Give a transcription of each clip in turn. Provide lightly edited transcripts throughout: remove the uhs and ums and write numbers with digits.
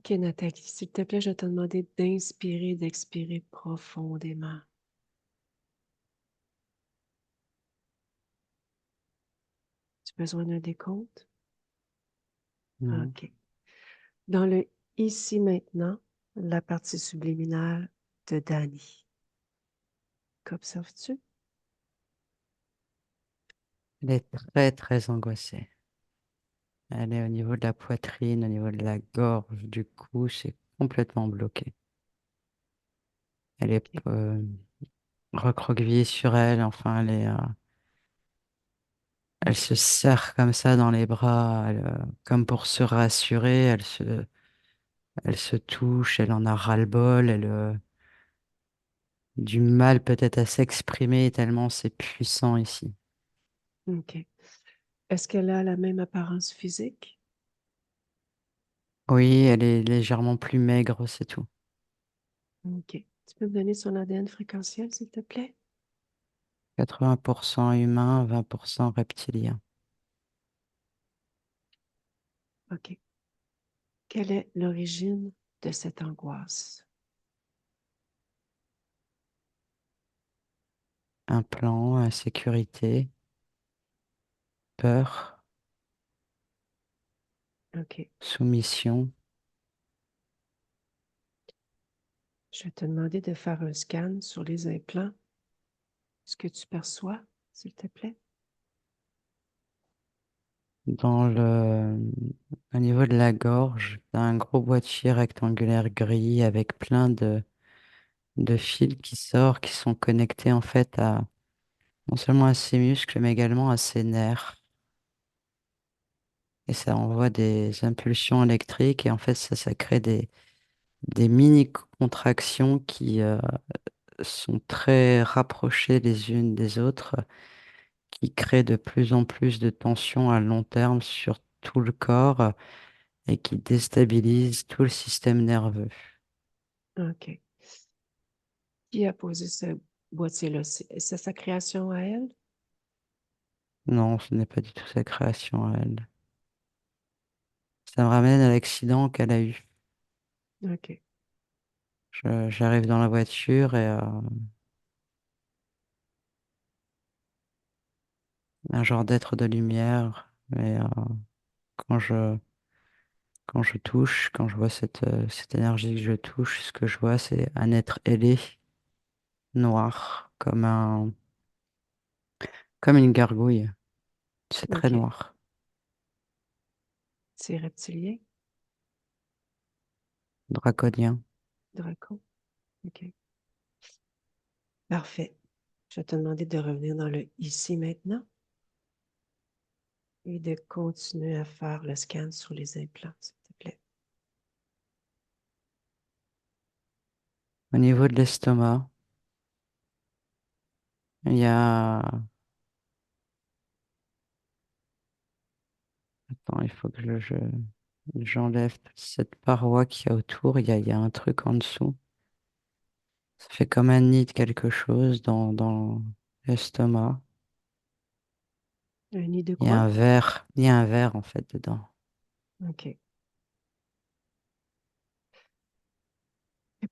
OK, Nathalie, s'il te plaît, je vais te demander d'inspirer et d'expirer profondément. Tu as besoin d'un décompte? Non. OK. Dans le ici maintenant, la partie subliminale de Danny. Qu'observes-tu? Elle est très, très angoissée. Elle est au niveau de la poitrine, au niveau de la gorge, du cou, c'est complètement bloqué. Elle est OK. recroquevillée sur elle, enfin, elle se serre comme ça dans les bras, comme pour se rassurer, elle se touche, elle en a ras-le-bol, du mal peut-être à s'exprimer tellement c'est puissant ici. OK. Est-ce qu'elle a la même apparence physique? Oui, elle est légèrement plus maigre, c'est tout. OK. Tu peux me donner son ADN fréquentiel, s'il te plaît? 80% humain, 20% reptilien. OK. Quelle est l'origine de cette angoisse? Un plan, insécurité, peur, OK. soumission. Je vais te demander de faire un scan sur les implants. Ce que tu perçois, s'il te plaît? Au niveau de la gorge, t'as un gros boîtier rectangulaire gris avec plein de fils qui sortent, qui sont connectés en fait à non seulement à ses muscles, mais également à ses nerfs. Et ça envoie des impulsions électriques et en fait ça crée des mini-contractions qui sont très rapprochées les unes des autres, qui créent de plus en plus de tension à long terme sur tout le corps et qui déstabilisent tout le système nerveux. OK. Qui a posé ce boîtier-là? C'est sa création à elle? Non, ce n'est pas du tout sa création à elle. Ça me ramène à l'accident qu'elle a eu. OK. J'arrive dans la voiture et un genre d'être de lumière. Mais quand je, quand je touche, quand je vois cette énergie que je touche, ce que je vois, c'est un être ailé, noir, comme une gargouille. C'est très OK. noir. C'est reptilien? Draconien. Draco? OK. Parfait. Je vais te demander de revenir dans le ici maintenant et de continuer à faire le scan sur les implants, s'il te plaît. Au niveau de l'estomac, il y a... Attends, il faut que j'enlève toute cette paroi qu'il y a autour. Il y a un truc en dessous. Ça fait comme un nid de quelque chose dans l'estomac. Un nid de Il y a quoi? il y a un verre en fait dedans. OK. Et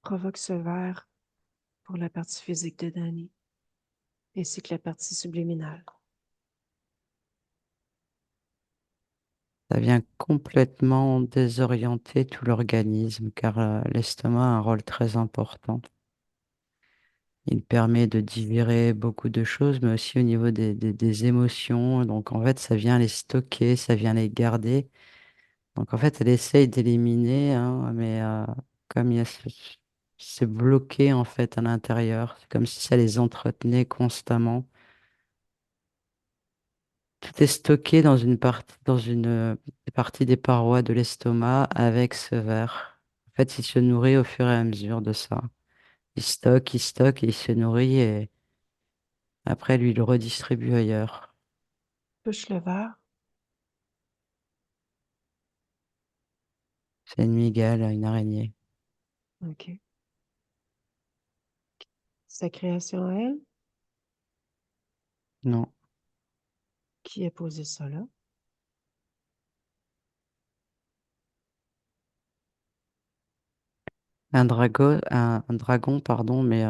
provoque ce verre pour la partie physique de Danny, ainsi que la partie subliminale. Ça vient complètement désorienter tout l'organisme car l'estomac a un rôle très important. Il permet de digérer beaucoup de choses, mais aussi au niveau des émotions. Donc en fait, ça vient les stocker, ça vient les garder. Donc en fait, elle essaye d'éliminer, hein, mais comme il y a c'est bloqué en fait à l'intérieur, c'est comme si ça les entretenait constamment. Tout est stocké dans une partie des parois de l'estomac avec ce verre. En fait, il se nourrit au fur et à mesure de ça. Il stocke et il se nourrit et après, lui, il le redistribue ailleurs. Touche le verre. C'est une mygale, une araignée. OK. Sa création à elle, Non, qui a posé ça là? Un dragon, pardon, mais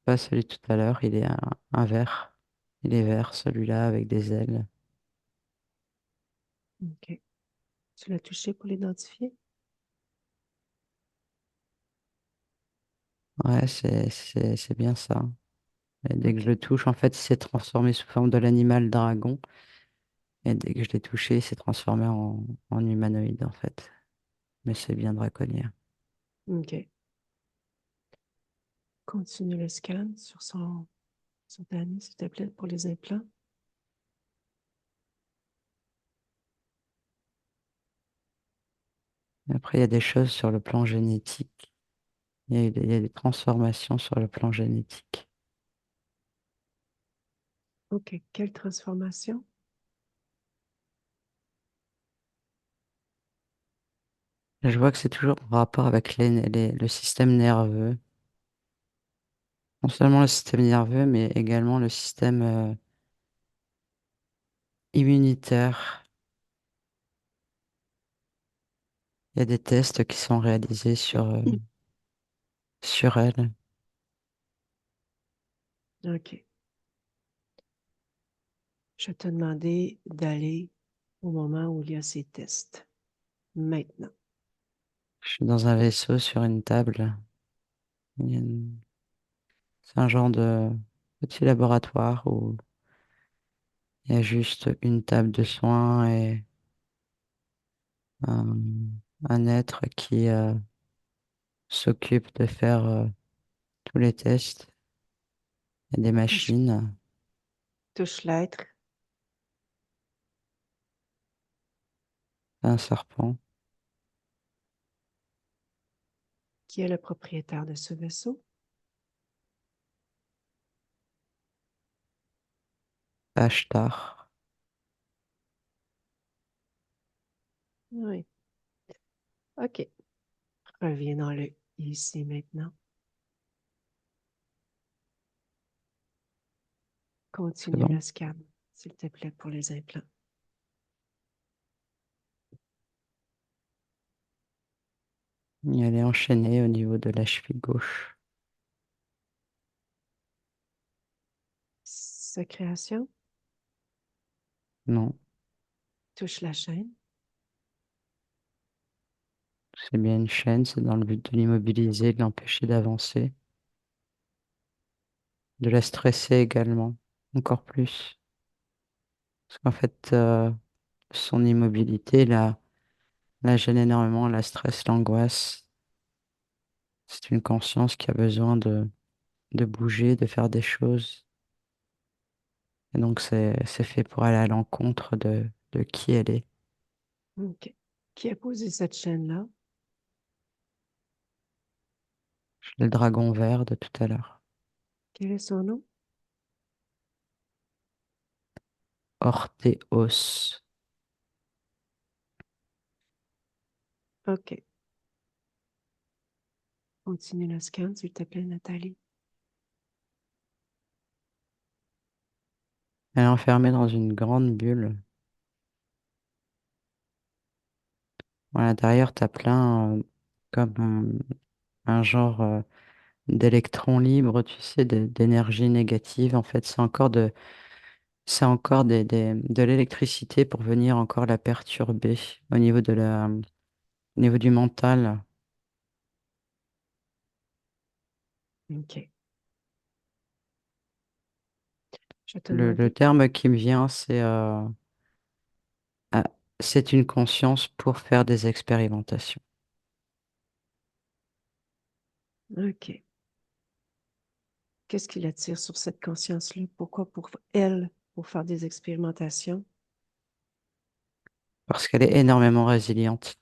pas celui de tout à l'heure. Il est un vert. Il est vert, celui-là, avec des ailes. OK. Tu l'as touché pour l'identifier? Ouais, c'est bien ça. Et dès que je OK. le touche, en fait, il s'est transformé sous forme de l'animal dragon. Et dès que je l'ai touché, il s'est transformé en humanoïde, en fait. Mais c'est bien draconien. OK. Continue le scan sur Danny, s'il te plaît, pour les implants. Et après, il y a des choses sur le plan génétique. Il y a des transformations sur le plan génétique. OK. Quelle transformation? Je vois que c'est toujours en rapport avec le système nerveux. Non seulement le système nerveux, mais également le système immunitaire. Il y a des tests qui sont réalisés sur elle. OK. Je vais te demander d'aller au moment où il y a ces tests. Maintenant. Je suis dans un vaisseau sur une table. Il y a C'est un genre de petit laboratoire où il y a juste une table de soins et un, un être qui s'occupe de faire tous les tests. Il y a des Touche, machines, touche l'être un serpent, qui est le propriétaire de ce vaisseau. Ashtar. Oui. OK. Reviens dans le ici maintenant. C'est Continue bon. le scan, s'il te plaît, pour les implants. Elle est enchaînée au niveau de la cheville gauche. Sa création, Non, touche la chaîne. c'est bien une chaîne, c'est dans le but de l'immobiliser, de l'empêcher d'avancer, de la stresser également, encore plus. Parce qu'en fait, son immobilité, la gêne énormément, la stresse, l'angoisse. C'est une conscience qui a besoin de bouger, de faire des choses. Et donc, c'est fait pour aller à l'encontre de qui elle est. OK. Qui a posé cette chaîne-là? Le dragon vert de tout à l'heure. Quel est son nom? Orthéos. OK. Continue le scan, s'il te plaît, Nathalie. Elle est enfermée dans une grande bulle. À l'intérieur, t'as plein, comme un genre d'électrons libres, tu sais, d'énergie négative. En fait, c'est encore de l'électricité pour venir encore la perturber au niveau du mental. OK. Je vais te Le demander. terme qui me vient, ah, c'est une conscience pour faire des expérimentations. OK. Qu'est-ce qui l'attire sur cette conscience-là? Pourquoi pour elle, pour faire des expérimentations? Parce qu'elle est énormément résiliente.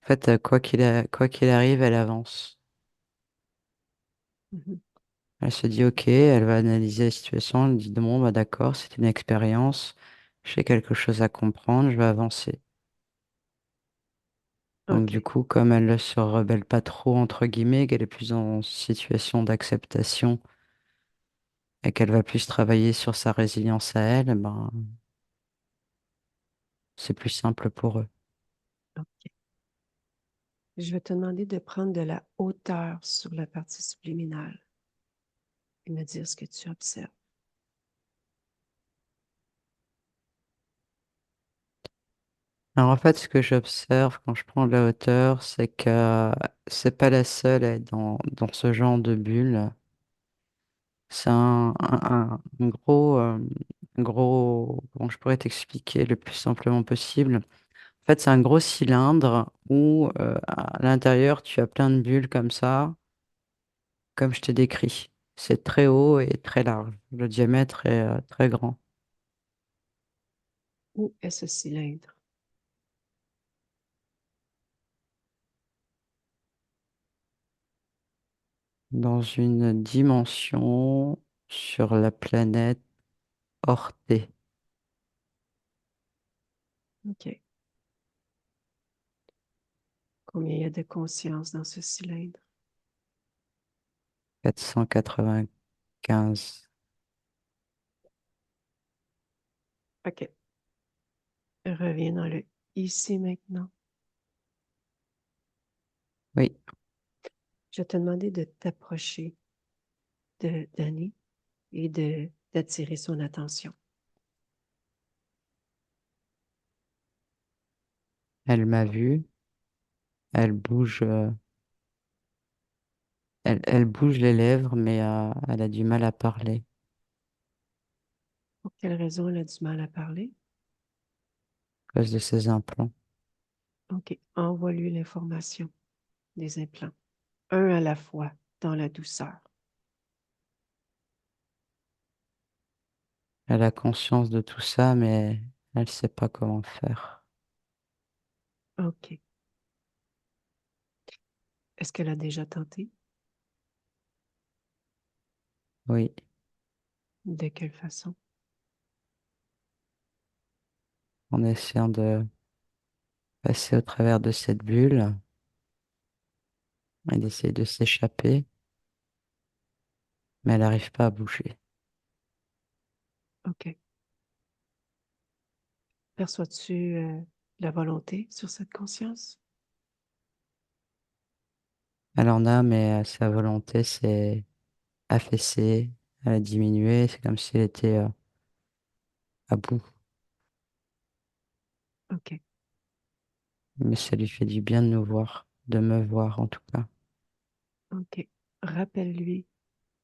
En fait, quoi qu'il arrive, elle avance. Mhm. Elle se dit, OK, elle va analyser la situation, elle dit, bon, bah, d'accord, c'est une expérience, j'ai quelque chose à comprendre, je vais avancer. Donc, du OK. coup, comme elle ne se rebelle pas trop, entre guillemets, qu'elle est plus en situation d'acceptation et qu'elle va plus travailler sur sa résilience à elle, ben, c'est plus simple pour eux. Je vais te demander de prendre de la hauteur sur la partie subliminale et me dire ce que tu observes. Alors en fait, ce que j'observe quand je prends de la hauteur, c'est que c'est pas la seule à être dans ce genre de bulle. C'est un gros, comment je pourrais t'expliquer le plus simplement possible. En fait, c'est un gros cylindre où à l'intérieur, tu as plein de bulles comme ça, comme je t'ai décrit. C'est très haut et très large. Le diamètre est très grand. Où est ce cylindre? Dans une dimension sur la planète Orthée, OK. Combien il y a de conscience dans ce cylindre? 495. OK. Reviens dans le ici maintenant. Oui, Je vais te demander de t'approcher de Danny et d'attirer son attention. elle m'a vu, elle bouge, elle bouge les lèvres, mais elle a du mal à parler Pour quelle raison elle a du mal à parler? à cause de ses implants. OK. Envoie-lui l'information des implants. Un à la fois, dans la douceur. Elle a conscience de tout ça, mais elle sait pas comment faire. OK. Est-ce qu'elle a déjà tenté? Oui, De quelle façon? en essayant de passer au travers de cette bulle et d'essayer de s'échapper, mais elle n'arrive pas à bouger. OK. Perçois-tu la volonté sur cette conscience? Elle en a, mais sa volonté s'est affaissée, elle a diminué, c'est comme si elle était à bout. OK. Mais ça lui fait du bien de nous voir, de me voir en tout cas. OK. Rappelle-lui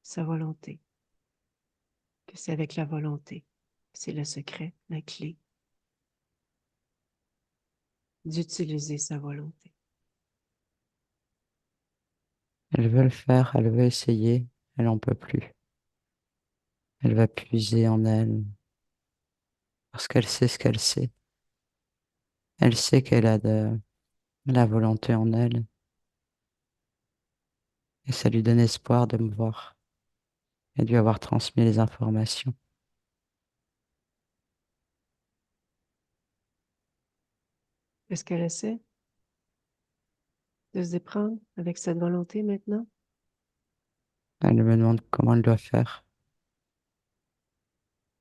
sa volonté, que c'est avec la volonté. C'est le secret, la clé d'utiliser sa volonté. Elle veut le faire, elle veut essayer, elle en peut plus. Elle va puiser en elle parce qu'elle sait ce qu'elle sait. Elle sait qu'elle a de la volonté en elle et ça lui donne espoir de me voir et de lui avoir transmis les informations. Est-ce qu'elle essaie de se déprendre avec cette volonté maintenant? Elle me demande comment elle doit faire.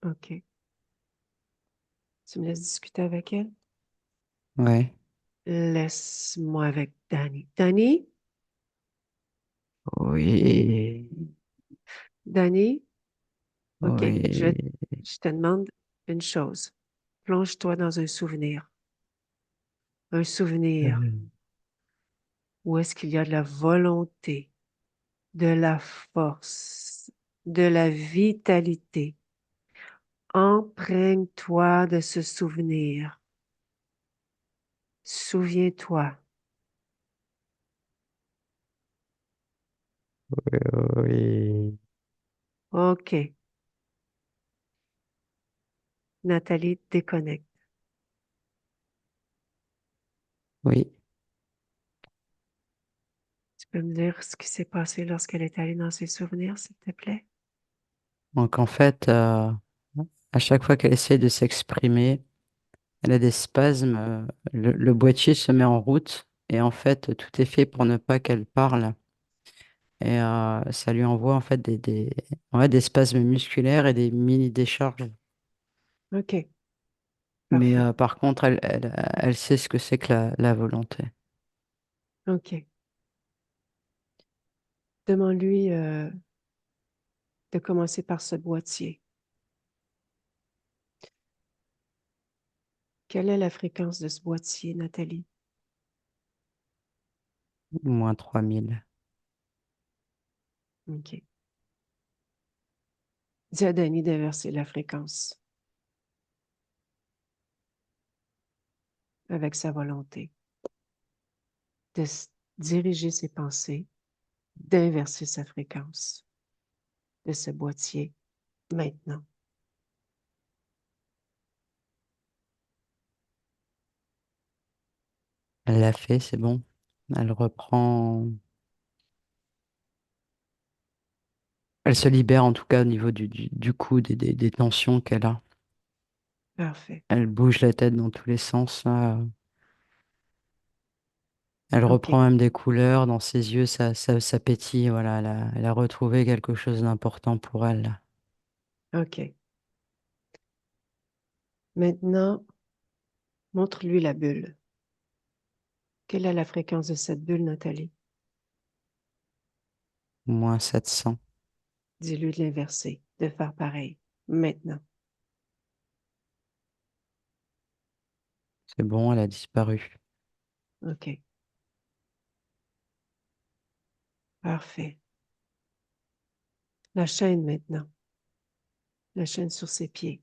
OK. Tu me laisses discuter avec elle? Ouais, Laisse-moi avec Danny. Danny? oui, Danny? OK. oui. Je te demande une chose. Plonge-toi dans un souvenir. Un souvenir où est-ce qu'il y a de la volonté, de la force, de la vitalité. Imprègne-toi de ce souvenir. Souviens-toi. Oui, OK. Nathalie, déconnecte. oui. Tu peux me dire ce qui s'est passé lorsqu'elle est allée dans ses souvenirs, s'il te plaît? Donc en fait, à chaque fois qu'elle essaie de s'exprimer, elle a des spasmes. Le boîtier se met en route et en fait, tout est fait pour ne pas qu'elle parle. Et ça lui envoie en fait ouais, des spasmes musculaires et des mini décharges. OK. Mais Parfait. par contre, elle sait ce que c'est que la volonté. OK. Demande-lui de commencer par ce boîtier. Quelle est la fréquence de ce boîtier, Nathalie? Moins 3000. OK. Dis à Danny d'inverser la fréquence avec sa volonté, diriger ses pensées, d'inverser sa fréquence de ce boîtier maintenant. Elle l'a fait, c'est bon. Elle reprend. Elle se libère en tout cas au niveau du coude et des tensions qu'elle a. Parfait. Elle bouge la tête dans tous les sens, là. Elle reprend OK. même des couleurs dans ses yeux, ça pétille. Voilà, elle a retrouvé quelque chose d'important pour elle, là. OK. Maintenant, montre-lui la bulle. Quelle est la fréquence de cette bulle, Nathalie? Moins 700. Dis-lui de l'inverser, de faire pareil. Maintenant. C'est bon, elle a disparu. OK. Parfait. La chaîne maintenant. La chaîne sur ses pieds.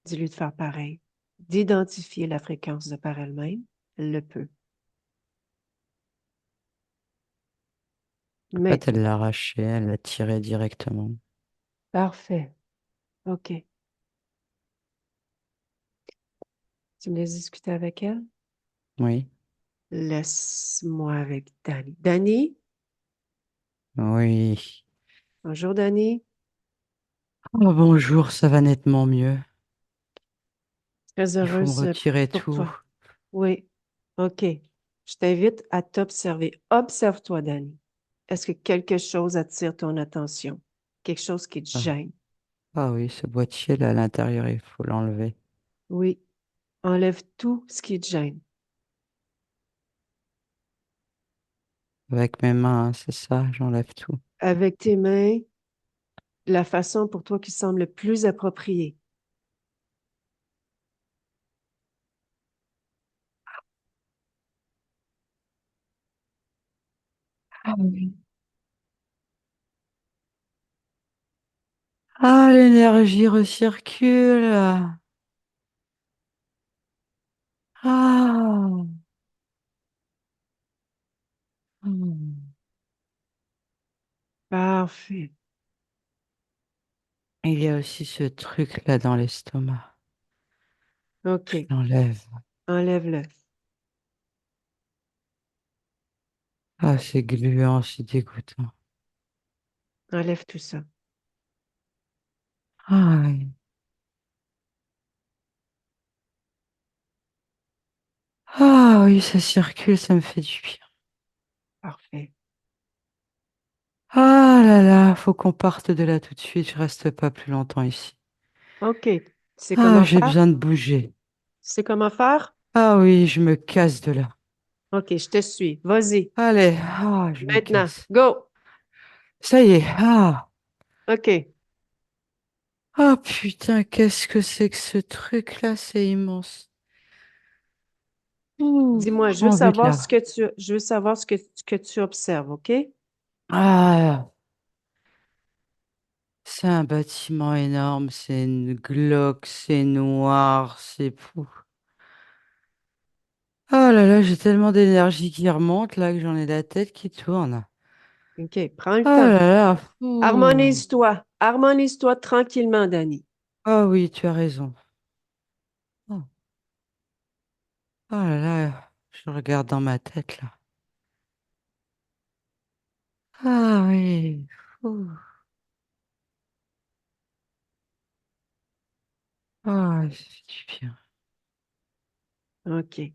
Dis-lui de faire pareil. D'identifier la fréquence de par elle-même. Elle le peut. En fait, elle Maintenant. l'a arraché, elle l'a tiré directement. Parfait. OK. Tu me laisses discuter avec elle? Oui, Laisse-moi avec Danny. Danny? oui. Bonjour, Danny. Oh, bonjour, ça va nettement mieux. Très Il faut me heureuse retirer pour tout. toi. Oui. OK. Je t'invite à t'observer. Observe-toi, Danny. Est-ce que quelque chose attire ton attention? Quelque chose qui te Ah, gêne? ah oui, ce boîtier là à l'intérieur, il faut l'enlever. Oui. Enlève tout ce qui te gêne. Avec mes mains, hein, c'est ça, j'enlève tout. Avec tes mains, la façon pour toi qui semble le plus appropriée. Ah oui. Ah, l'énergie recircule. Ah. Hmm. Parfait. Il y a aussi ce truc là dans l'estomac. Je OK. l'enlève. Enlève-le. Ah, c'est gluant, c'est dégoûtant. Enlève tout ça. Ah, oui. Ah oui, ça circule, ça me fait du bien. Parfait. Ah là là, faut qu'on parte de là tout de suite, je reste pas plus longtemps ici. OK. Tu sais Ah, comment j'ai faire? besoin de bouger. Tu sais comment faire? Ah oui, je me casse de là. OK, je te suis. Vas-y. Allez, ah, je me Maintenant. casse. Go. Ça y est, ah, OK. ah putain, qu'est-ce que c'est que ce truc-là, c'est immense. Ouh, Dis-moi, je m'en vais de là. je veux savoir ce que tu observes, OK? Ah, c'est un bâtiment énorme, c'est une glock, c'est noir, c'est fou. Oh là là, j'ai tellement d'énergie qui remonte là que j'en ai la tête qui tourne. OK. Prends le Oh temps. là là, fou. Harmonise-toi. Harmonise-toi tranquillement, Danny. Ah oui, tu as raison. Oh, oh là là, je regarde dans ma tête là. Ah oui, fou. Ah, ça fait du bien. OK.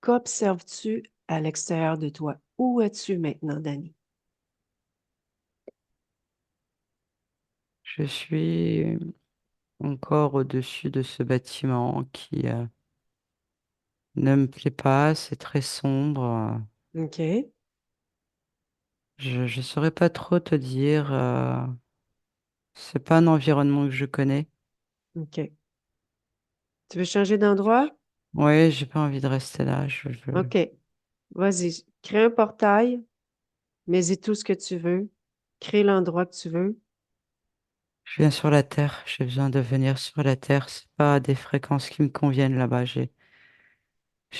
Qu'observes-tu à l'extérieur de toi? Où es-tu maintenant, Danny? Je suis encore au-dessus de ce bâtiment ne me plaît pas, c'est très sombre. OK. Je saurais pas trop te dire. C'est pas un environnement que je connais. OK. Tu veux changer d'endroit? Ouais, j'ai pas envie de rester là. OK. Vas-y. Crée un portail. Mets-y tout ce que tu veux. Crée l'endroit que tu veux. Je viens sur la Terre. J'ai besoin de venir sur la Terre. C'est pas des fréquences qui me conviennent là-bas. J'ai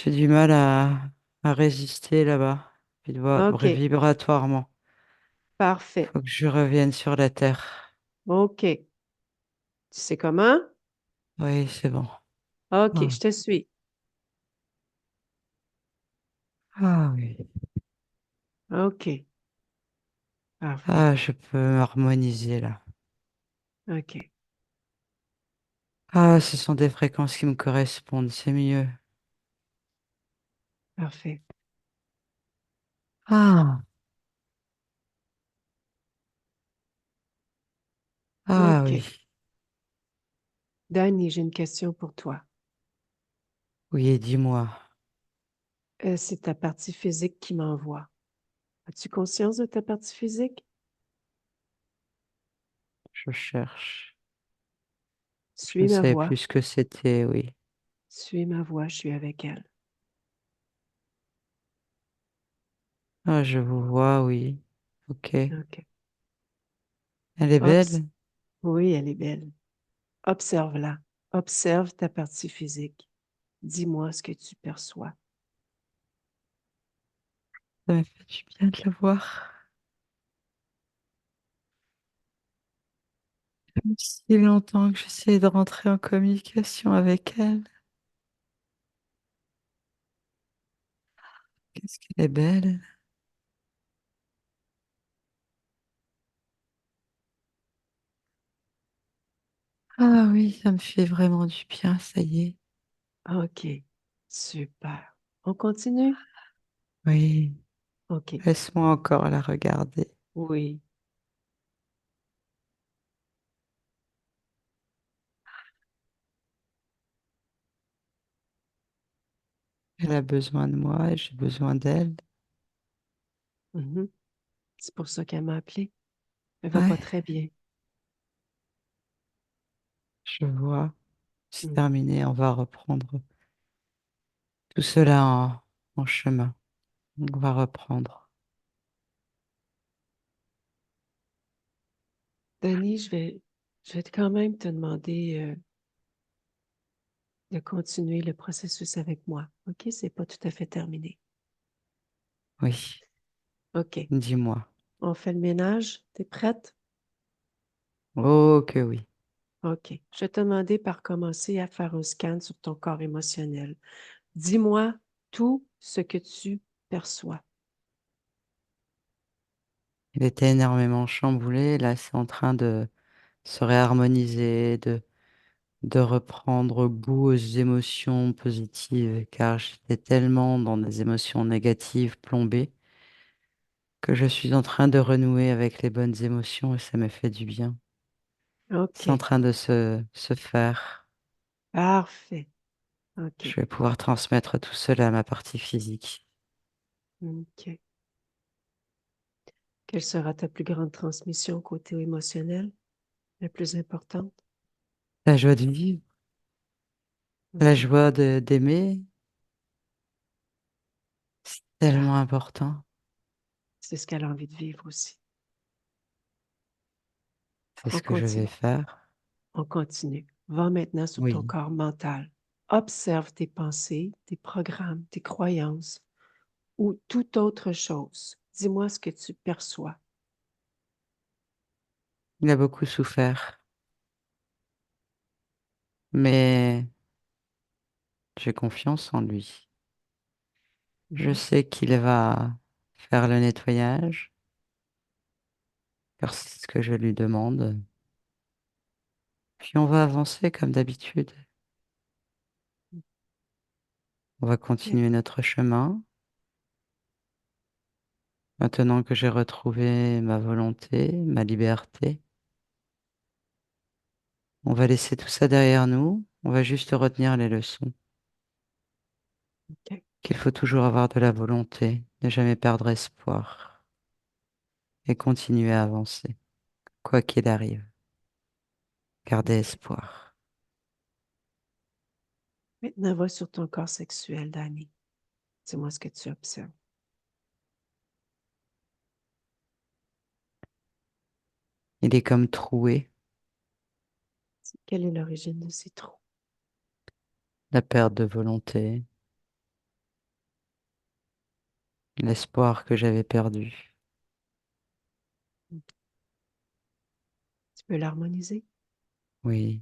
du mal à résister là-bas. OK. Vibratoirement. Parfait. Faut que je revienne sur la Terre. OK. Tu sais comment? Oui, c'est bon. OK, Ah, je te suis. ah oui. OK. Parfait. Ah, je peux m'harmoniser là. OK. Ah, ce sont des fréquences qui me correspondent. C'est mieux. Parfait. Ah, ah oui. OK. Danny, j'ai une question pour toi. Oui, dis-moi. C'est ta partie physique qui m'envoie. As-tu conscience de ta partie physique? Je cherche. Je ne Suis ma savais voix. plus ce que c'était, oui. Suis ma voix, je suis avec elle. Ah, je vous vois, oui. Ok. OK. Elle est Obs- belle? oui, elle est belle. Observe-la. Observe ta partie physique. Dis-moi ce que tu perçois. Ça me fait du bien de la voir. Si longtemps que j'essaie de rentrer en communication avec elle. Qu'est-ce qu'elle est belle. Ah oui, ça me fait vraiment du bien, ça y est. OK. Super. On continue? Oui, OK. laisse-moi encore la regarder. Oui. Elle a besoin de moi et j'ai besoin d'elle. Mhm. C'est pour ça qu'elle m'a appelé. Elle va Ouais, pas très bien. je vois. C'est Mm. terminé, on va reprendre tout cela en chemin. On va reprendre. Dani, je vais quand même te demander de continuer le processus avec moi. OK? C'est pas tout à fait terminé. Oui, OK. dis-moi. On fait le ménage. T'es prête? Oh que oui. OK. Je vais te demander par commencer à faire un scan sur ton corps émotionnel. Dis-moi tout ce que tu perçois. Il était énormément chamboulé. Là, c'est en train de se réharmoniser, de reprendre goût aux émotions positives, car j'étais tellement dans des émotions négatives plombées que je suis en train de renouer avec les bonnes émotions et ça me fait du bien. C'est en OK. train de se faire. Parfait. OK. Je vais pouvoir transmettre tout cela à ma partie physique. OK. Quelle sera ta plus grande transmission côté émotionnel, la plus importante? La joie de vivre, la OK. joie d'aimer, c'est tellement Parfait. important. C'est ce qu'elle a envie de vivre aussi. C'est On ce que je vais continue. faire. On continue. Va maintenant sur ton Oui. corps mental. Observe tes pensées, tes programmes, tes croyances ou toute autre chose. Dis-moi ce que tu perçois. Il a beaucoup souffert, mais j'ai confiance en lui. Je Mhm. sais qu'il va faire le nettoyage, car c'est ce que je lui demande. Puis on va avancer comme d'habitude. On va OK. continuer notre chemin. Maintenant que j'ai retrouvé ma volonté, ma liberté, on va laisser tout ça derrière nous. On va juste retenir les leçons. OK. qu'il faut toujours avoir de la volonté, ne jamais perdre espoir et continuer à avancer, quoi qu'il arrive. Garder OK. espoir. Maintenant, va sur ton corps sexuel, Danny. Dis-moi ce que tu observes. Il est comme troué, Quelle est l'origine de ces trous? la perte de volonté, l'espoir que j'avais perdu. Tu peux l'harmoniser? Oui,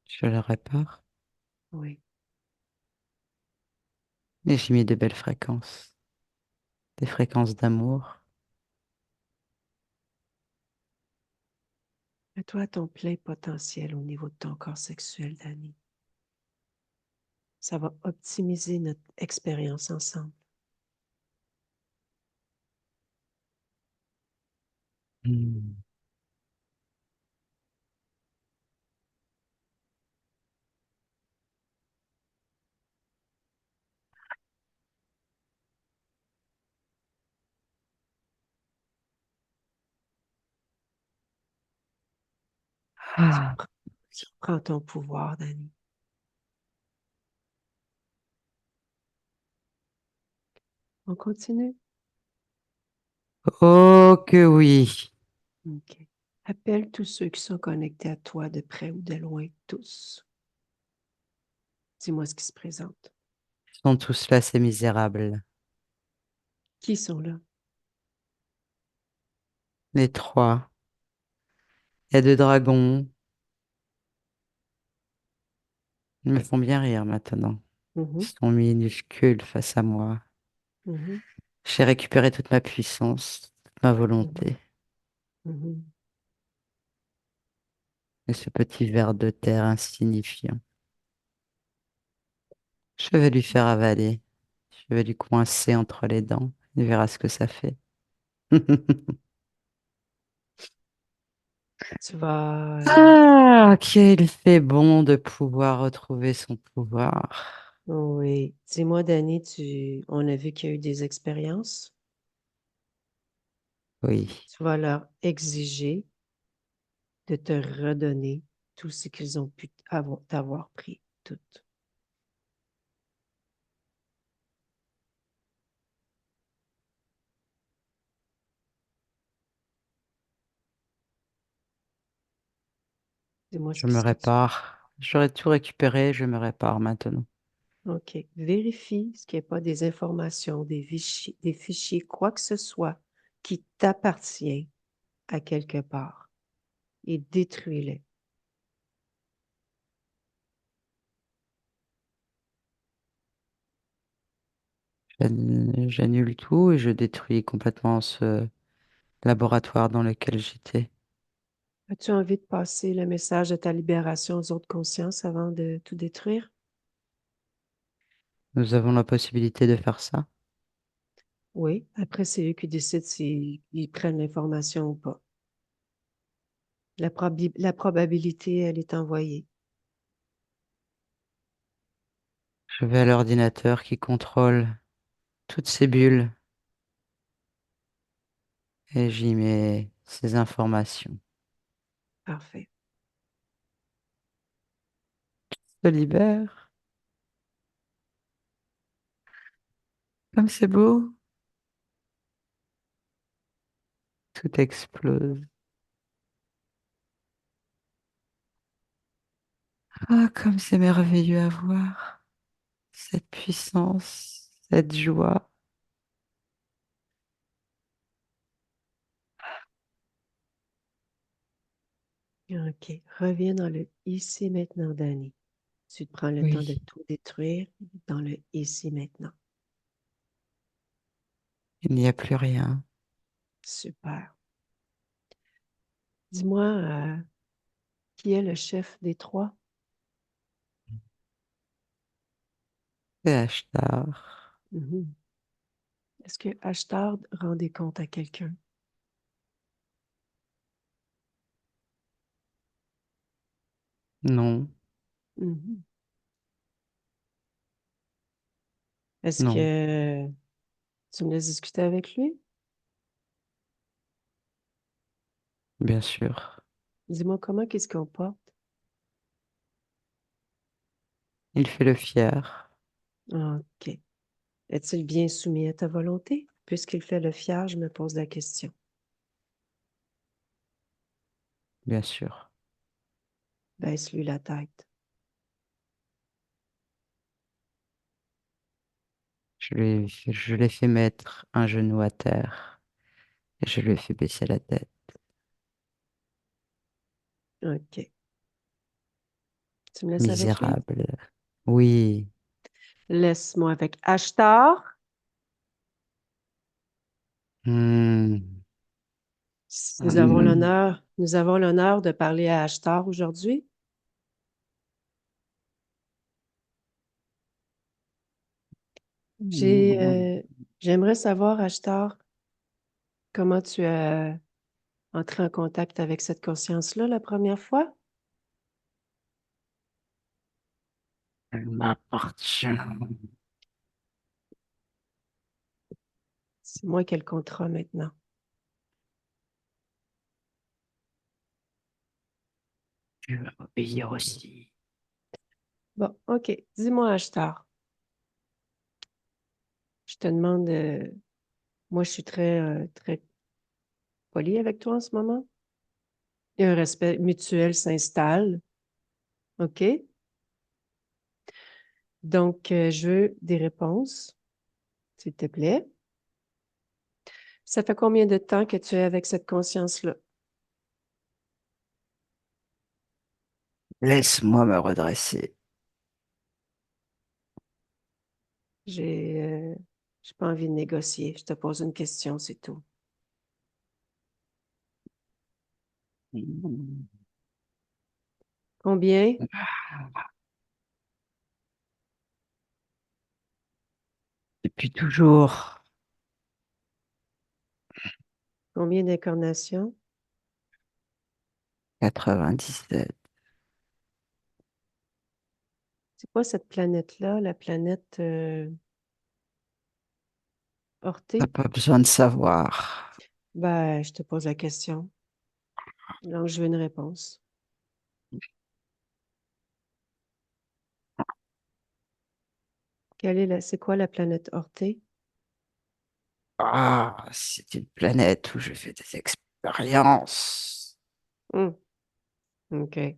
je le répare Oui. et j'y mets de belles fréquences, des fréquences d'amour. Mets-toi à ton plein potentiel au niveau de ton corps sexuel, Danny. Ça va optimiser notre expérience ensemble. Hmm. Tu Ah. reprends, tu reprends ton pouvoir, Danny. On continue? Oh que oui, OK. Appelle tous ceux qui sont connectés à toi de près ou de loin, tous. Dis-moi ce qui se présente. ils sont tous là, ces misérables. Qui sont là? Les trois. Il y a deux dragons. Ils me font bien rire maintenant. Ils Mhm, sont minuscules face à moi. mhm, J'ai récupéré toute ma puissance, toute ma mhm, volonté. mhm. Et ce petit ver de terre insignifiant. Je vais lui faire avaler. Je vais lui coincer entre les dents. Il verra ce que ça fait. Tu vas... Ah, qu'il fait bon de pouvoir retrouver son pouvoir. oui. Dis-moi, Danny, on a vu qu'il y a eu des expériences. Oui, Tu vas leur exiger de te redonner tout ce qu'ils ont pu t'avoir pris, tout. Dis-moi je me ce que tu vois. répare. J'aurais tout récupéré, je me répare maintenant. OK. Vérifie ce qu'il n'y a pas des informations, des fichiers, quoi que ce soit qui t'appartient à quelque part et détruis-les. J'annule tout et je détruis complètement ce laboratoire dans lequel j'étais. As-tu envie de passer le message de ta libération aux autres consciences avant de tout détruire? Nous avons la possibilité de faire ça. Oui. Après, c'est eux qui décident s'ils prennent l'information ou pas. La probabilité, elle est envoyée. Je vais à l'ordinateur qui contrôle toutes ces bulles et j'y mets ces informations. Parfait. Se libère. Comme c'est beau. Tout explose. Ah, comme c'est merveilleux à voir. Cette puissance, cette joie. OK. Reviens dans le ici maintenant, Danny. Tu te prends le temps de Oui, tout détruire dans le ici maintenant. il n'y a plus rien. Super. Dis-moi, qui est le chef des trois? C'est Ashtar. Mhm. Est-ce que Ashtard rend des comptes à quelqu'un? Non, Mhm. Est-ce Non, que tu me laisses discuter avec lui? bien sûr. Dis-moi comment qu'il se comporte. Il fait le fier, OK. Est-il bien soumis à ta volonté? Puisqu'il fait le fier, je me pose la question. bien sûr. Baisse-lui la tête. Je l'ai fait mettre un genou à terre et je lui ai fait baisser la tête. OK. Tu me laisses avec lui? Misérable. Oui. Laisse-moi avec Ashtar. Hmm. Nous avons l'honneur de parler à Ashtar aujourd'hui. J'ai, euh, J'aimerais savoir, Ashtar, comment tu as entré en contact avec cette conscience-là la première fois? Elle m'appartient. C'est moi qui ai le contrat maintenant. Tu vas m'obéir aussi. Bon, OK. Dis-moi, Ashtar. Je te demande, moi, je suis très polie avec toi en ce moment. Et un respect mutuel s'installe. OK? Donc, je veux des réponses, s'il te plaît. Ça fait combien de temps que tu es avec cette conscience-là? Laisse-moi me redresser. J'ai j'ai pas envie de négocier. Je te pose une question, c'est tout. Combien? Depuis toujours, Combien d'incarnations? 97. C'est quoi cette planète-là, la planète T'as Orthée? pas besoin de savoir. Ben, je te pose la question. Donc, je veux une réponse. C'est quoi la planète Orthée? Ah, c'est une planète où je fais des expériences. Hmm, OK.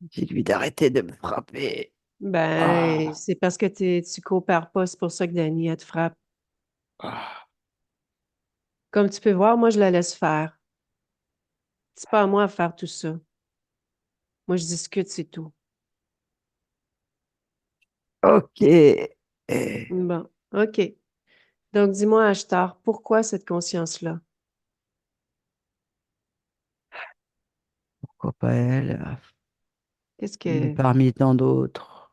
Dis-lui d'arrêter de me frapper. Ben, Ah, c'est parce que tu coopères pas, c'est pour ça que Dani, elle te frappe. ah. Comme tu peux voir, moi, je la laisse faire. C'est pas à moi de faire tout ça. Moi, je discute, c'est tout. Ok. Bon, OK. Donc, dis-moi, Ashtar, pourquoi cette conscience-là? Pourquoi pas elle? Qu'est-ce Une que... parmi tant d'autres.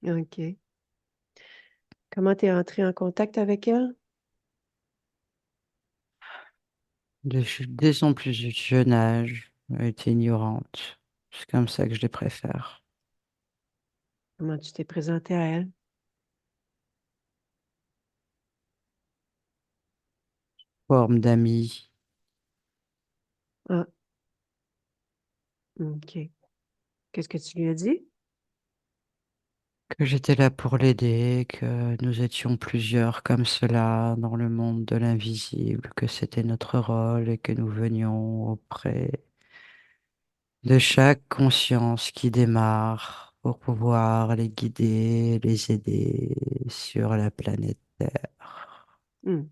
OK. Comment t'es entré en contact avec elle? Dès son plus jeune âge, elle était ignorante. C'est comme ça que je les préfère. Comment tu t'es présenté à elle? Forme d'amie, Ah, OK. Qu'est-ce que tu lui as dit? que j'étais là pour l'aider, que nous étions plusieurs comme cela dans le monde de l'invisible, que c'était notre rôle et que nous venions auprès de chaque conscience qui démarre pour pouvoir les guider, les aider sur la planète Terre. Hmm.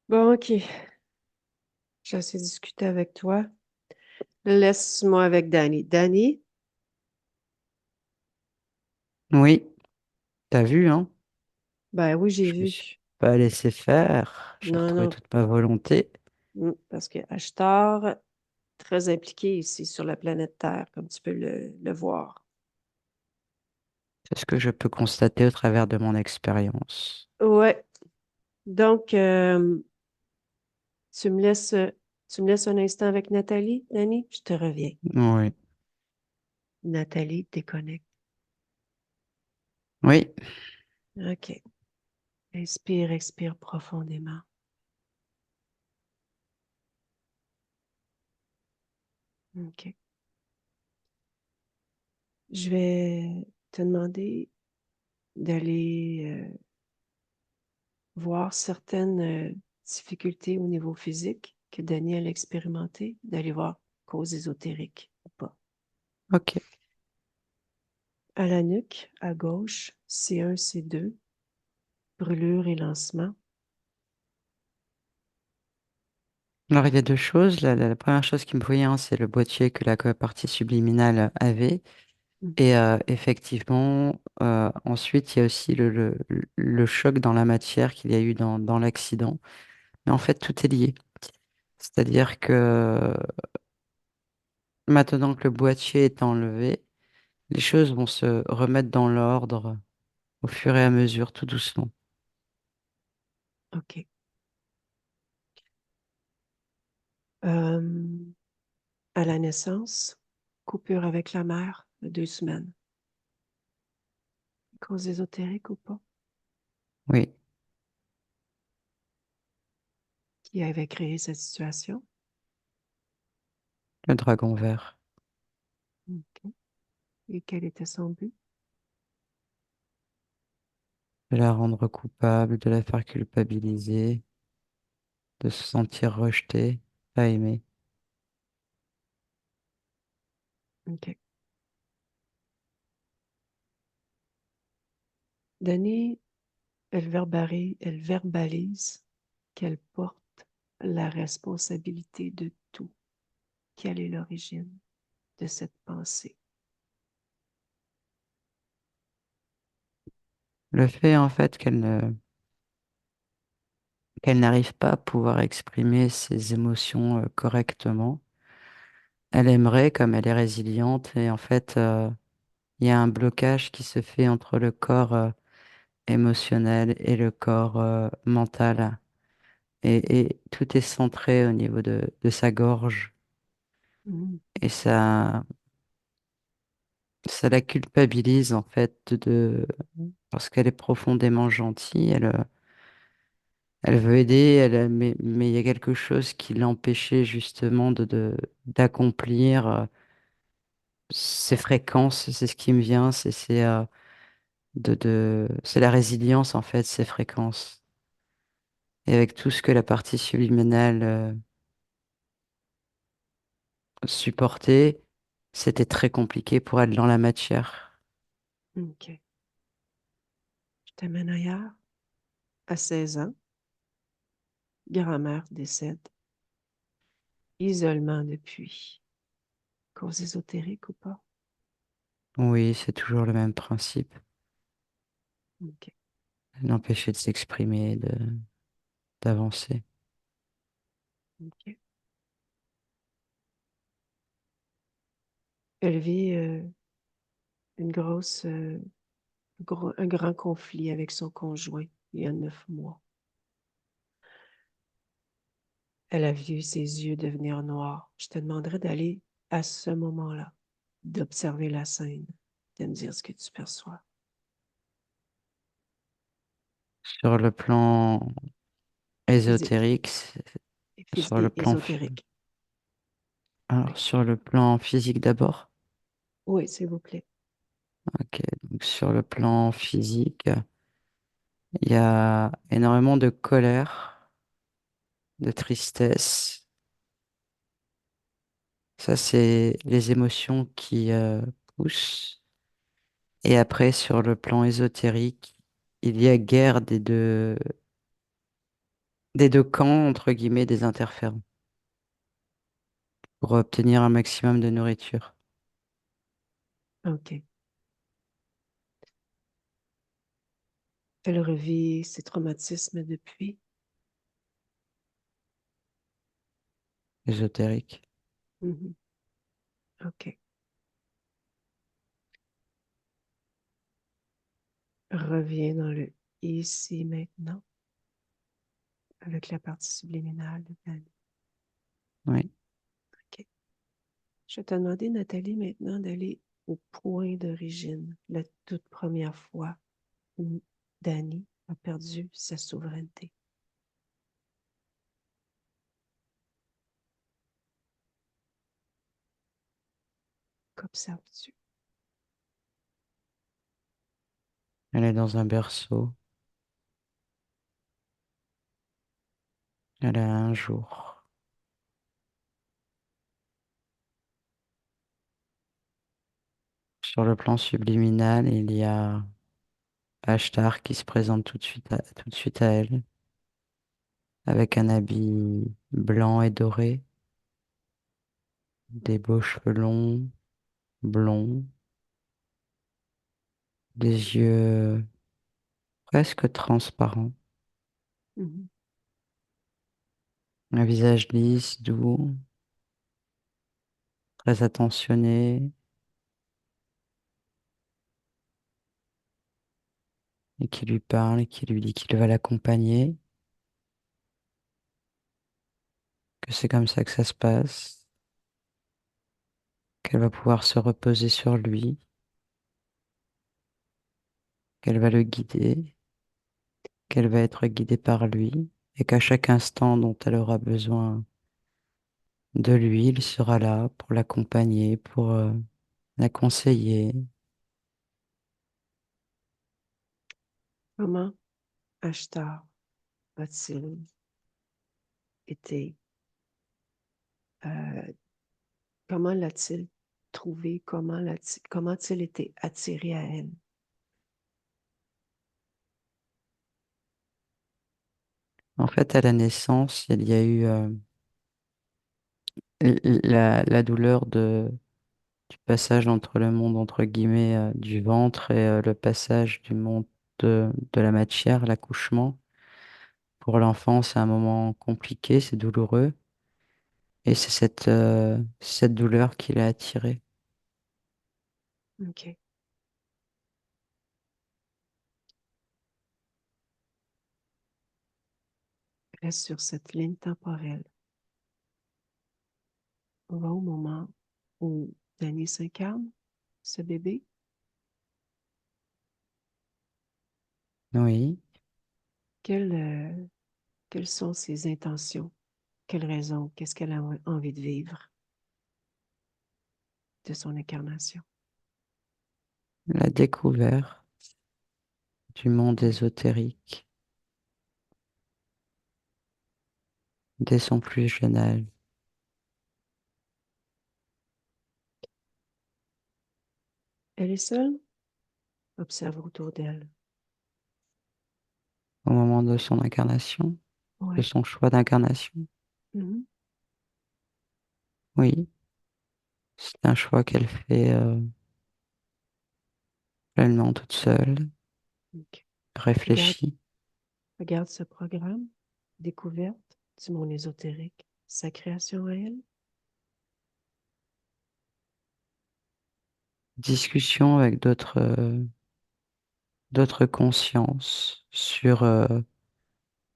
Bon, OK. J'ai assez discuté avec toi. Laisse-moi avec Danny. Danny? Oui, t'as vu, hein? Ben oui, j'ai Je me suis vu. pas laissé faire. J'ai Non, retrouvé non, toute ma volonté. parce que Ashtar, très impliqué ici sur la planète Terre, comme tu peux le voir. C'est ce que je peux constater au travers de mon expérience. Ouais. Donc, tu me laisses, tu me laisses un instant avec Nathalie, Danny? Je te reviens. Oui. Nathalie, déconnecte. Oui, OK. Inspire, expire profondément. OK. Je vais te demander d'aller voir certaines difficultés au niveau physique que Daniel a expérimenté, d'aller voir cause ésotérique ou pas. ok. À la nuque, à gauche, C1, C2, brûlure et lancement. Alors, il y a deux choses. La première chose qui me vient, c'est le boîtier que la partie subliminale avait. Mm. Et effectivement, ensuite, il y a aussi le choc dans la matière qu'il y a eu dans l'accident. Mais en fait, tout est lié. C'est-à-dire que maintenant que le boîtier est enlevé, les choses vont se remettre dans l'ordre au fur et à mesure, tout doucement. OK. Euh, à la naissance, coupure avec la mère de 2 semaines. Cause ésotérique ou pas? Oui, Qui avait créé cette situation? le dragon vert. OK. Et quel était son but? De la rendre coupable, de la faire culpabiliser, de se sentir rejetée, pas aimée. OK. Dany, elle verbalise qu'elle porte la responsabilité de tout. Quelle est l'origine de cette pensée? Le fait en fait qu'elle n'arrive pas à pouvoir exprimer ses émotions correctement. Elle aimerait, comme elle est résiliente, et en fait, il y a un blocage qui se fait entre le corps émotionnel et le corps mental. Et tout est centré au niveau de sa gorge. Mhm. Et ça la culpabilise, en fait, parce qu'elle est profondément gentille. Elle veut aider, mais il y a quelque chose qui l'empêchait justement d'accomplir ses fréquences. C'est ce qui me vient, c'est la résilience, en fait, ces fréquences. Et avec tout ce que la partie subliminale supportait, c'était très compliqué pour elle dans la matière. OK. Je t'amène ailleurs. À 16 ans, grand-mère décède. Isolement depuis. Cause ésotérique ou pas? Oui, c'est toujours le même principe. OK. L'empêcher de s'exprimer, d'avancer. OK. Elle vit une grosse, un grand conflit avec son conjoint il y a 9 mois. Elle a vu ses yeux devenir noirs. Je te demanderais d'aller à ce moment-là, d'observer la scène, de me dire ce que tu perçois. Sur le plan Physique ésotérique, sur le et plan, ésotérique. alors, Oui, sur le plan physique d'abord. oui, s'il vous plaît. Ok, donc sur le plan physique, il y a énormément de colère, de tristesse. Ça, c'est les émotions qui poussent. Et après, sur le plan ésotérique, il y a guerre des deux camps, entre guillemets, des interférents, pour obtenir un maximum de nourriture OK. Elle revit ses traumatismes depuis. ésotérique. Mhm. OK. Reviens dans le ici maintenant avec la partie subliminale de Dani. Oui, OK. Je vais te demander, Nathalie, maintenant d'aller au point d'origine, la toute première fois où Danny a perdu sa souveraineté. Qu'observes-tu? Elle est dans un berceau. Elle a un jour. Sur le plan subliminal, il y a Ashtar qui se présente tout de suite à elle, avec un habit blanc et doré, des beaux cheveux longs, blonds, des yeux presque transparents, Mhm. un visage lisse, doux, très attentionné, et qui lui parle et qui lui dit qu'il va l'accompagner, que c'est comme ça que ça se passe, qu'elle va pouvoir se reposer sur lui, qu'elle va le guider, qu'elle va être guidée par lui, et qu'à chaque instant dont elle aura besoin de lui, il sera là pour l'accompagner, pour la conseiller. Comment Ashtar a-t-il été, euh, comment l'a-t-il trouvé, comment a-t-il été attiré à elle? En fait, à la naissance, il y a eu la douleur du passage entre le monde, entre guillemets, du ventre et le passage du monde de la matière, l'accouchement. Pour l'enfant, c'est un moment compliqué, c'est douloureux. Et c'est cette douleur qui l'a attiré. OK. Reste sur cette ligne temporelle. On va au moment où Danny s'incarne, ce bébé. Oui. Quelles, quelles sont ses intentions? Quelles raisons? Qu'est-ce qu'elle a envie de vivre de son incarnation? La découverte du monde Oui. ésotérique dès son plus jeune âge. Elle est seule? Observe autour d'elle. Au moment de son incarnation, de Oui. son choix d'incarnation. Mhm. Oui, c'est un choix qu'elle fait pleinement toute seule, OK. Regarde, réfléchie. regarde ce programme, découverte du monde ésotérique, sa création à elle. Discussion avec d'autres consciences sur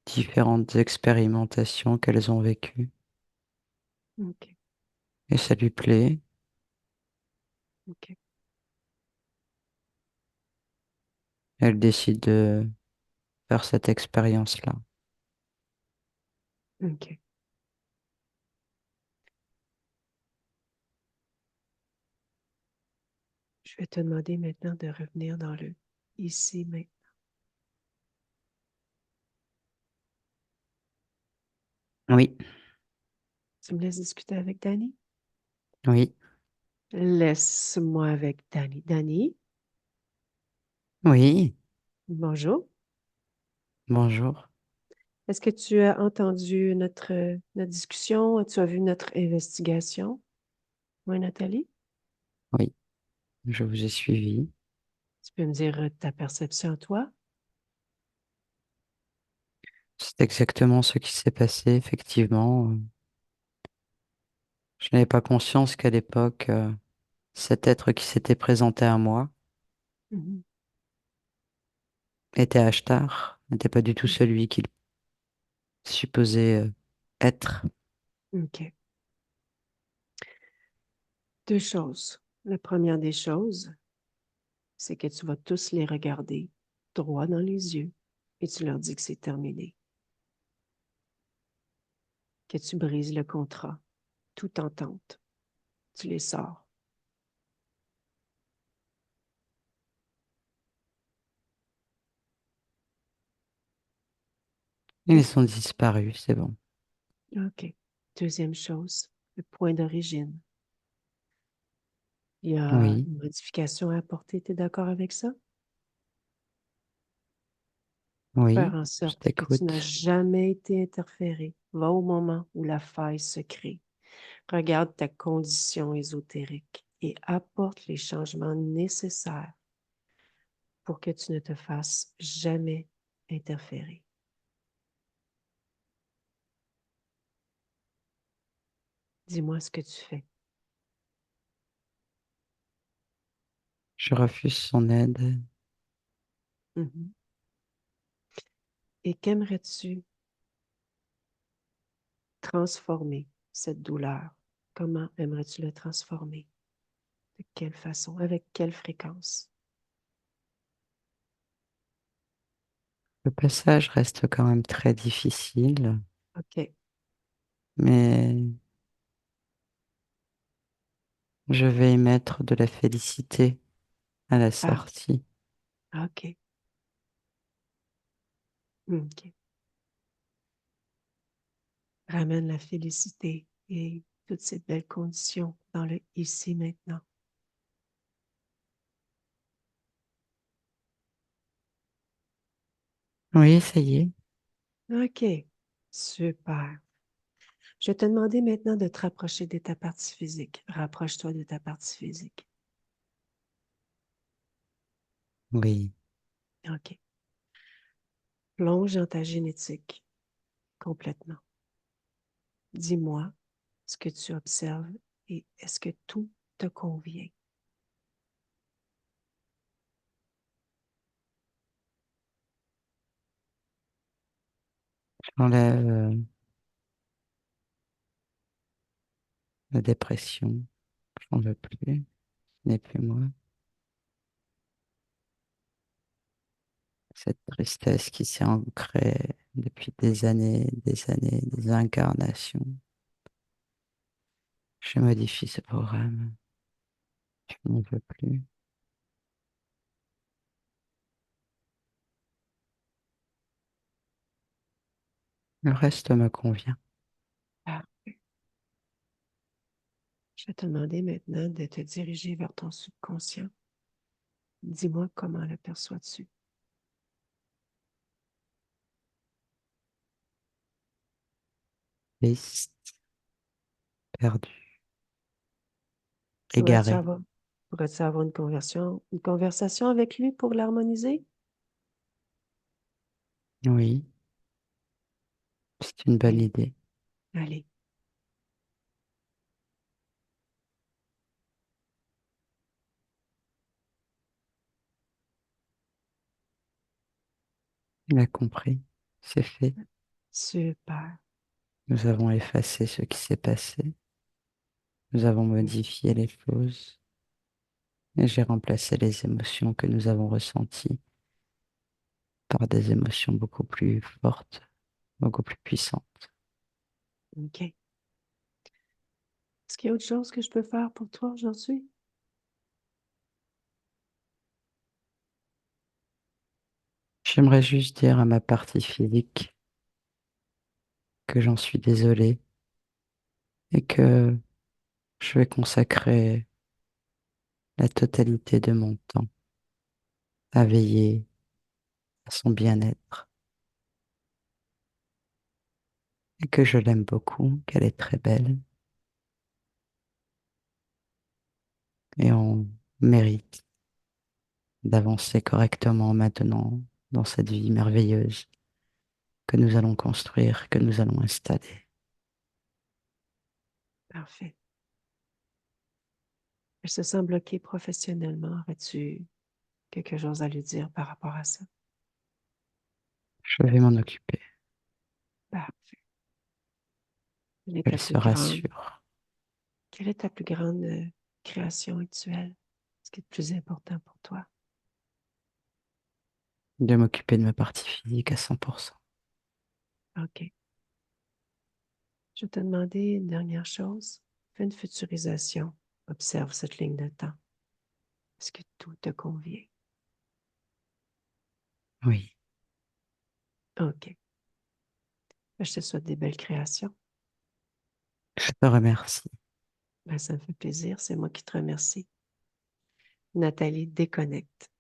différentes expérimentations qu'elles ont vécues. OK. Et ça lui plaît. OK. Elle décide de faire cette expérience-là. OK. Je vais te demander maintenant de revenir dans le ici, maintenant. Oui, Tu me laisses discuter avec Danny? oui, Laisse-moi avec Danny. Danny, oui. bonjour. Bonjour. Est-ce que tu as entendu notre discussion? Tu as vu notre investigation? Oui, Nathalie? Oui, je vous ai suivi. Tu peux me dire ta perception, toi? C'est exactement ce qui s'est passé, effectivement. Je n'avais pas conscience qu'à l'époque, cet être qui s'était présenté à moi Mhm. était Ashtar, n'était pas du tout celui qu'il supposait être. OK. Deux choses. La première des choses, c'est que tu vas tous les regarder droit dans les yeux et tu leur dis que c'est terminé, que tu brises le contrat, toute entente. Tu les sors. Ils sont disparus, c'est bon. OK. Deuxième chose, le point d'origine. Il y a Oui, une modification à apporter. Tu es d'accord avec ça? Faire oui, en je sorte que tu n'as t'écoute. jamais été interféré. Va au moment où la faille se crée. Regarde ta condition ésotérique et apporte les changements nécessaires pour que tu ne te fasses jamais interférer. Dis-moi ce que tu fais. Je refuse son aide. Mhm. Et qu'aimerais-tu transformer cette douleur? Comment aimerais-tu le transformer? De quelle façon? Avec quelle fréquence? Le passage reste quand même très difficile, OK. mais je vais y mettre de la félicité à la Ah, sortie. OK. OK. Ramène la félicité et toutes ces belles conditions dans le ici maintenant. Oui, ça y est. OK. Super. Je vais te demander maintenant de te rapprocher de ta partie physique. Rapproche-toi de ta partie physique. Oui. OK. Plonge dans ta génétique complètement. Dis-moi ce que tu observes et est-ce que tout te convient? J'enlève la dépression. J'en veux plus. Ce n'est plus moi. Cette tristesse qui s'est ancrée depuis des incarnations. Je modifie ce programme. Je n'en veux plus. Le reste me convient. Ah, je vais te demander maintenant de te diriger vers ton subconscient. Dis-moi comment le perçois-tu? Triste, perdu, Pourrais-tu égaré. avoir, pourrais-tu avoir une conversation avec lui pour l'harmoniser? Oui, c'est une bonne Allez, idée. allez. Il a compris. C'est fait. Super. Nous avons effacé ce qui s'est passé. Nous avons modifié les choses. Et j'ai remplacé les émotions que nous avons ressenties par des émotions beaucoup plus fortes, beaucoup plus puissantes. OK. Est-ce qu'il y a autre chose que je peux faire pour toi aujourd'hui? J'aimerais juste dire à ma partie physique que j'en suis désolé et que je vais consacrer la totalité de mon temps à veiller à son bien-être et que je l'aime beaucoup, qu'elle est très belle et on mérite d'avancer correctement maintenant dans cette vie merveilleuse que nous allons construire, que nous allons installer. Parfait. Elle se sent bloquée professionnellement. Aurais-tu quelque chose à lui dire par rapport à ça? Je vais m'en occuper. Parfait. Quelle est ta Elle plus se grande, rassure. quelle est ta plus grande création actuelle? Ce qui est le plus important pour toi? De m'occuper de ma partie physique à 100%. OK. Je vais te demander une dernière chose. Fais une futurisation. Observe cette ligne de temps. Est-ce que tout te convient? Oui, OK. Je te souhaite des belles créations. je te remercie. Ben, ça me fait plaisir. C'est moi qui te remercie. Nathalie déconnecte.